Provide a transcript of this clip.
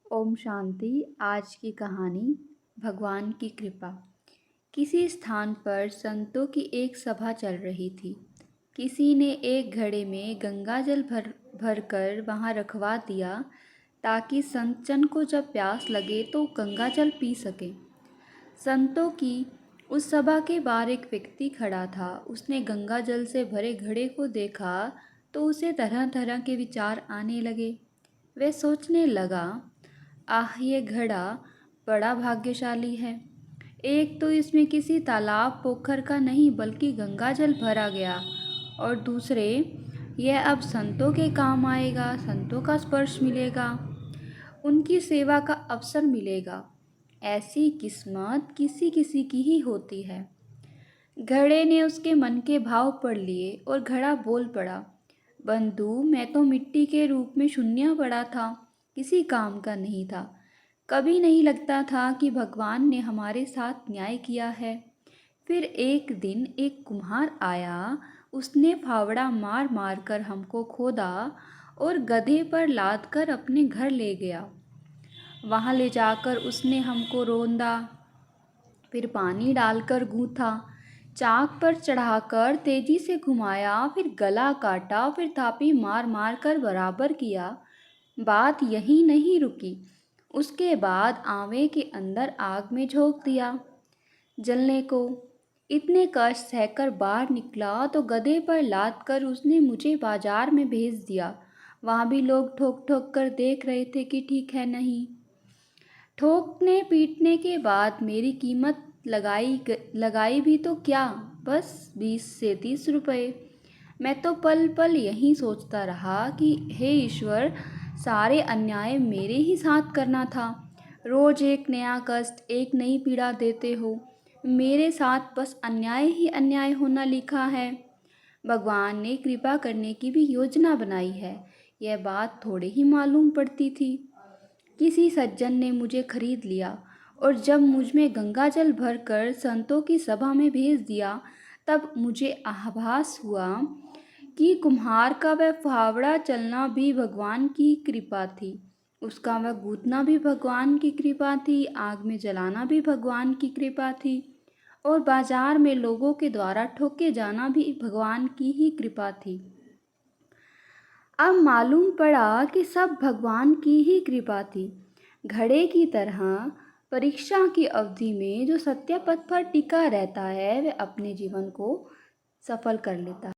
ओम शांति। आज की कहानी भगवान की कृपा। किसी स्थान पर संतों की एक सभा चल रही थी। किसी ने एक घड़े में गंगा जल भर कर वहाँ रखवा दिया ताकि संत जन को जब प्यास लगे तो गंगा जल पी सके। संतों की उस सभा के बाहर एक व्यक्ति खड़ा था। उसने गंगा जल से भरे घड़े को देखा तो उसे तरह तरह के विचार आने लगे। वह सोचने लगा, आह, ये घड़ा बड़ा भाग्यशाली है। एक तो इसमें किसी तालाब पोखर का नहीं बल्कि गंगा जल भरा गया, और दूसरे यह अब संतों के काम आएगा। संतों का स्पर्श मिलेगा, उनकी सेवा का अवसर मिलेगा। ऐसी किस्मत किसी किसी की ही होती है। घड़े ने उसके मन के भाव पढ़ लिए और घड़ा बोल पड़ा, बंधु, मैं तो मिट्टी के रूप में शून्य पड़ा था, किसी काम का नहीं था। कभी नहीं लगता था कि भगवान ने हमारे साथ न्याय किया है। फिर एक दिन एक कुम्हार आया। उसने फावड़ा मार मार कर हमको खोदा और गधे पर लाद कर अपने घर ले गया। वहाँ ले जाकर उसने हमको रौंदा, फिर पानी डालकर गूँथा, चाक पर चढ़ाकर तेजी से घुमाया, फिर गला काटा, फिर थापी मार मार कर बराबर किया। बात यहीं नहीं रुकी। उसके बाद आवे के अंदर आग में झोंक दिया जलने को। इतने कष्ट सहकर बाहर निकला तो गधे पर लाद कर उसने मुझे बाजार में भेज दिया। वहाँ भी लोग ठोक ठोक कर देख रहे थे कि ठीक है नहीं। ठोकने पीटने के बाद मेरी कीमत लगाई भी तो क्या, बस 20 से 30 रुपए। मैं तो पल पल यही सोचता रहा कि हे ईश्वर, सारे अन्याय मेरे ही साथ करना था। रोज एक नया कष्ट, एक नई पीड़ा देते हो। मेरे साथ बस अन्याय ही अन्याय होना लिखा है। भगवान ने कृपा करने की भी योजना बनाई है, यह बात थोड़े ही मालूम पड़ती थी। किसी सज्जन ने मुझे खरीद लिया और जब मुझ में गंगा जल भर कर संतों की सभा में भेज दिया, तब मुझे आभास हुआ कि कुम्हार का वह फावड़ा चलना भी भगवान की कृपा थी, उसका वह गूंथना भी भगवान की कृपा थी, आग में जलाना भी भगवान की कृपा थी, और बाजार में लोगों के द्वारा ठोके जाना भी भगवान की ही कृपा थी। अब मालूम पड़ा कि सब भगवान की ही कृपा थी। घड़े की तरह परीक्षा की अवधि में जो सत्य पथ पर टिका रहता है, वह अपने जीवन को सफल कर लेता है।